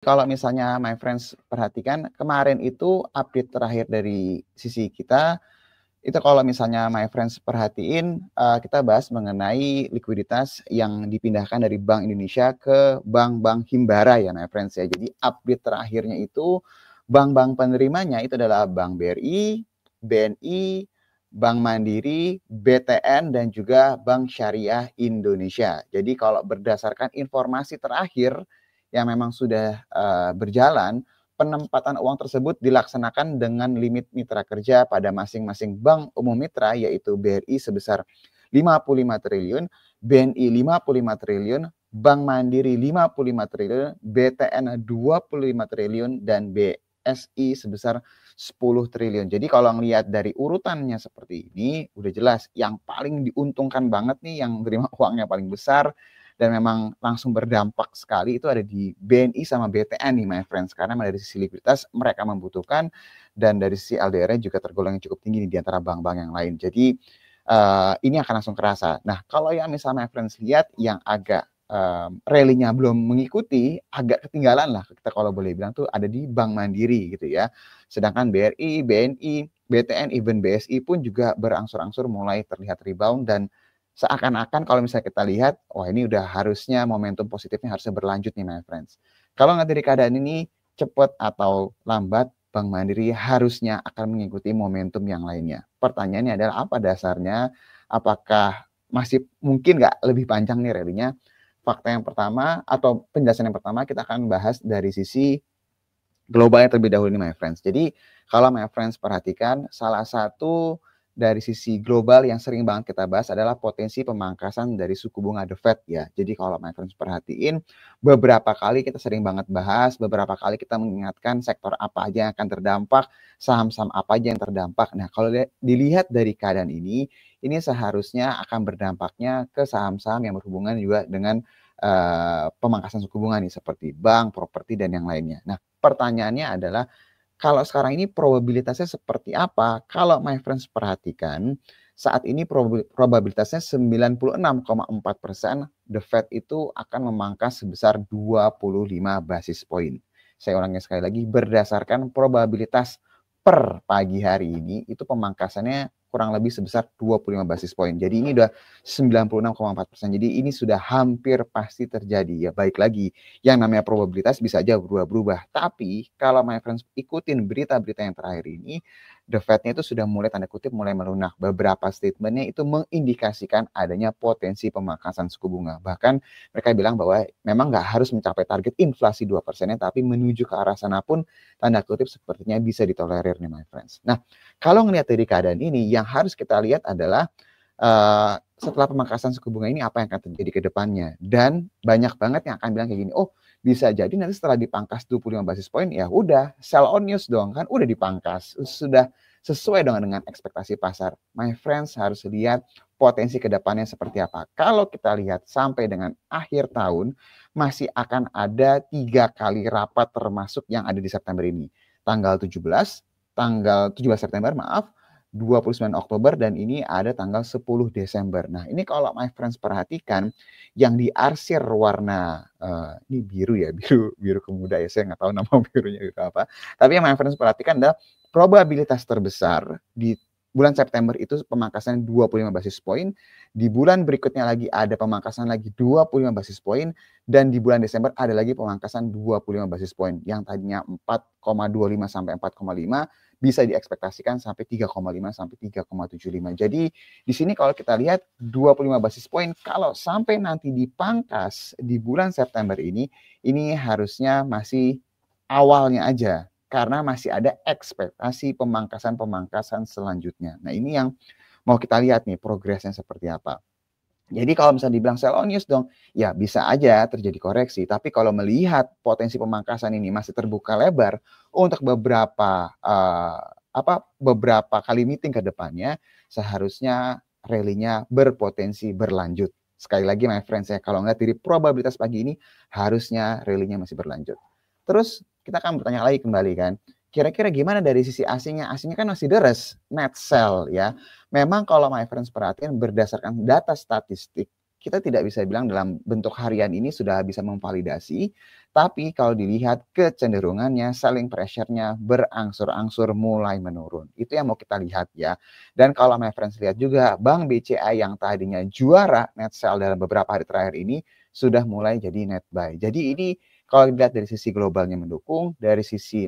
Kalau misalnya my friends perhatikan, kemarin itu update terakhir dari sisi kita, itu kalau misalnya my friends perhatiin, kita bahas mengenai likuiditas yang dipindahkan dari Bank Indonesia ke bank-bank himbara ya my friends ya. Jadi update terakhirnya itu, bank-bank penerimanya itu adalah Bank BRI, BNI, Bank Mandiri, BTN, dan juga Bank Syariah Indonesia. Jadi kalau berdasarkan informasi terakhir yang memang sudah berjalan, penempatan uang tersebut dilaksanakan dengan limit mitra kerja pada masing-masing bank umum mitra, yaitu BRI sebesar 55 triliun, BNI 55 triliun, Bank Mandiri 55 triliun, BTN 25 triliun, dan BSI sebesar 10 triliun. Jadi kalau ngelihat dari urutannya seperti ini, udah jelas yang paling diuntungkan banget nih, yang menerima uangnya paling besar, dan memang langsung berdampak sekali itu ada di BNI sama BTN nih my friends, karena dari sisi likuiditas mereka membutuhkan, dan dari sisi LDR-nya juga tergolong yang cukup tinggi nih di antara bank-bank yang lain. Jadi ini akan langsung kerasa. Nah kalau yang misalnya my friends lihat yang agak rally-nya belum mengikuti, agak ketinggalan lah kita kalau boleh bilang tuh ada di Bank Mandiri gitu ya. Sedangkan BRI, BNI, BTN, even BSI pun juga berangsur-angsur mulai terlihat rebound, dan seakan-akan kalau misalnya kita lihat, wah ini udah harusnya momentum positifnya harusnya berlanjut nih my friends. Kalau nggak dari keadaan ini, cepat atau lambat, Bank Mandiri harusnya akan mengikuti momentum yang lainnya. Pertanyaannya adalah apa dasarnya? Apakah masih mungkin nggak lebih panjang nih rally-nya? Fakta yang pertama atau penjelasan yang pertama kita akan bahas dari sisi globalnya terlebih dahulu nih my friends. Jadi kalau my friends perhatikan, salah satu dari sisi global yang sering banget kita bahas adalah potensi pemangkasan dari suku bunga The Fed ya. Jadi kalau my friends perhatiin, beberapa kali kita sering banget bahas, beberapa kali kita mengingatkan sektor apa aja yang akan terdampak, saham-saham apa aja yang terdampak. Nah kalau dilihat dari keadaan ini seharusnya akan berdampaknya ke saham-saham yang berhubungan juga dengan pemangkasan suku bunga nih, seperti bank, properti, dan yang lainnya. Nah pertanyaannya adalah, kalau sekarang ini probabilitasnya seperti apa? Kalau my friends perhatikan, saat ini probabilitasnya 96,4% The Fed itu akan memangkas sebesar 25 basis point. Saya ulangnya sekali lagi, berdasarkan probabilitas per pagi hari ini, itu pemangkasannya kurang lebih sebesar 25 basis point. Jadi ini udah 96,4%. Jadi ini sudah hampir pasti terjadi ya. Baik lagi, yang namanya probabilitas bisa aja berubah-berubah. Tapi kalau my friends ikutin berita-berita yang terakhir ini, The Fed-nya itu sudah mulai tanda kutip mulai melunak. Beberapa statementnya itu mengindikasikan adanya potensi pemangkasan suku bunga. Bahkan mereka bilang bahwa memang nggak harus mencapai target inflasi 2%-nya, tapi menuju ke arah sana pun tanda kutip sepertinya bisa ditolerir nih my friends. Nah, kalau ngelihat dari keadaan ini, yang harus kita lihat adalah setelah pemangkasan suku bunga ini apa yang akan terjadi ke depannya. Dan banyak banget yang akan bilang kayak gini, oh bisa jadi nanti setelah dipangkas 25 basis point, ya udah sell on news dong, kan udah dipangkas, sudah sesuai dengan ekspektasi pasar. My friends harus lihat potensi ke depannya seperti apa. Kalau kita lihat sampai dengan akhir tahun, masih akan ada 3 kali rapat termasuk yang ada di September ini. Tanggal 17 September, maaf, 29 Oktober, dan ini ada tanggal 10 Desember. Nah, ini kalau my friends perhatikan, yang diarsir warna ini biru ya, biru kemuda ya, saya nggak tahu nama birunya itu apa. Tapi yang my friends perhatikan adalah probabilitas terbesar di bulan September itu pemangkasan 25 basis point, di bulan berikutnya lagi ada pemangkasan lagi 25 basis point, dan di bulan Desember ada lagi pemangkasan 25 basis point. Yang tadinya 4,25 sampai 4,5 bisa diekspektasikan sampai 3,5 sampai 3,75. Jadi di sini kalau kita lihat 25 basis point, kalau sampai nanti dipangkas di bulan September ini harusnya masih awalnya aja, karena masih ada ekspektasi pemangkasan selanjutnya. Nah ini yang mau kita lihat nih progresnya seperti apa. Jadi kalau misalnya dibilang sell on news dong, ya bisa aja terjadi koreksi. Tapi kalau melihat potensi pemangkasan ini masih terbuka lebar untuk beberapa kali meeting ke depannya, seharusnya rally-nya berpotensi berlanjut. Sekali lagi my friends ya, kalau nggak dari probabilitas pagi ini, harusnya rally-nya masih berlanjut. Terus kita akan bertanya lagi kembali kan, kira-kira gimana dari sisi asingnya? Asingnya kan masih deres, net sell ya. Memang kalau my friends perhatian berdasarkan data statistik, kita tidak bisa bilang dalam bentuk harian ini sudah bisa memvalidasi, tapi kalau dilihat kecenderungannya, selling pressure-nya berangsur-angsur mulai menurun. Itu yang mau kita lihat ya. Dan kalau my friends lihat juga, Bank BCA yang tadinya juara net sell dalam beberapa hari terakhir ini sudah mulai jadi net buy. Jadi ini kalau dilihat dari sisi globalnya mendukung, dari sisi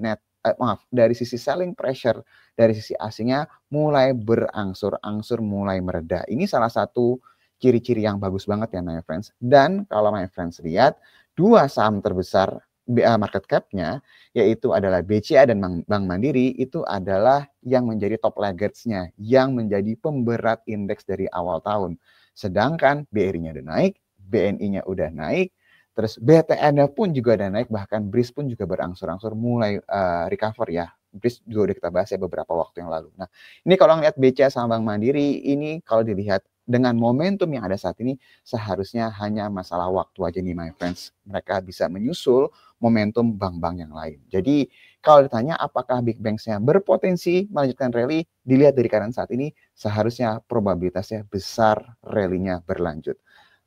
dari sisi selling pressure, dari sisi asingnya mulai berangsur-angsur mulai mereda. Ini salah satu ciri-ciri yang bagus banget ya my friends. Dan kalau my friends lihat, dua saham terbesar market cap-nya, yaitu adalah BCA dan Bank Mandiri, itu adalah yang menjadi top laggards-nya, yang menjadi pemberat indeks dari awal tahun. Sedangkan BRI-nya udah naik, BNI-nya udah naik, terus BTN-nya pun juga ada naik, bahkan BRIS pun juga berangsur-angsur mulai recover ya. BRIS juga udah kita bahas ya beberapa waktu yang lalu. Nah, ini kalau ngeliat BCA sama Bank Mandiri, ini kalau dilihat dengan momentum yang ada saat ini, seharusnya hanya masalah waktu aja nih my friends. Mereka bisa menyusul momentum bank-bank yang lain. Jadi, kalau ditanya apakah Big Banks-nya berpotensi melanjutkan rally, dilihat dari keadaan saat ini, seharusnya probabilitasnya besar rally-nya berlanjut.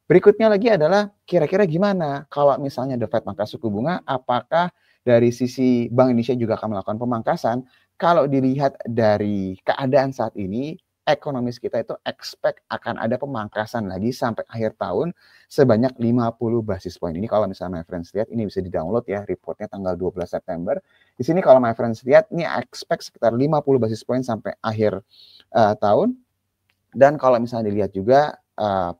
Berikutnya lagi adalah kira-kira gimana kalau misalnya The Fed mangkas suku bunga, apakah dari sisi Bank Indonesia juga akan melakukan pemangkasan? Kalau dilihat dari keadaan saat ini, ekonomis kita itu expect akan ada pemangkasan lagi sampai akhir tahun sebanyak 50 basis point. Ini kalau misalnya my friends lihat, ini bisa di-download ya reportnya tanggal 12 September. Di sini kalau my friends lihat, ini expect sekitar 50 basis point sampai akhir tahun. Dan kalau misalnya dilihat juga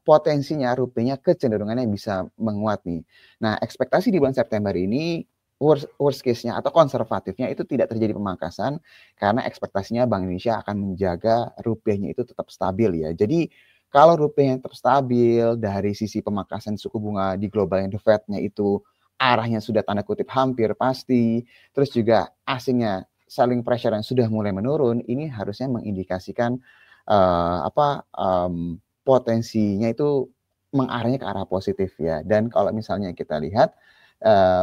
potensinya rupiahnya kecenderungannya bisa menguat nih. Nah, ekspektasi di bulan September ini worst case-nya atau konservatifnya itu tidak terjadi pemangkasan karena ekspektasinya Bank Indonesia akan menjaga rupiahnya itu tetap stabil ya. Jadi kalau rupiahnya tetap stabil dari sisi pemangkasan suku bunga di global yang The Fed-nya itu arahnya sudah tanda kutip hampir pasti, terus juga asingnya selling pressure yang sudah mulai menurun, ini harusnya mengindikasikan potensinya itu mengarahnya ke arah positif ya. Dan kalau misalnya kita lihat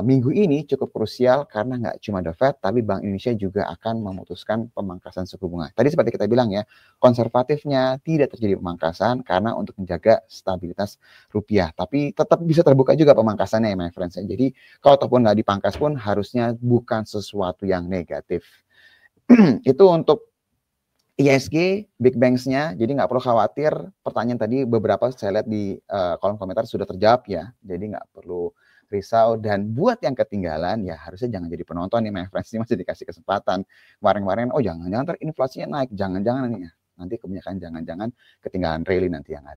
minggu ini cukup krusial karena nggak cuma The Fed, tapi Bank Indonesia juga akan memutuskan pemangkasan suku bunga. Tadi seperti kita bilang ya, konservatifnya tidak terjadi pemangkasan karena untuk menjaga stabilitas rupiah. Tapi tetap bisa terbuka juga pemangkasannya ya my friends. Jadi kalau ataupun nggak dipangkas pun harusnya bukan sesuatu yang negatif. Itu untuk ISG, Big Banks-nya, jadi nggak perlu khawatir. Pertanyaan tadi beberapa saya lihat di kolom komentar sudah terjawab ya, jadi nggak perlu risau. Dan buat yang ketinggalan, ya harusnya jangan jadi penonton nih, my friends, ini masih dikasih kesempatan. Kemarin-kemarin, oh jangan-jangan inflasinya naik, jangan-jangan nih ya. Nanti kebanyakan jangan-jangan ketinggalan rally nanti yang ada.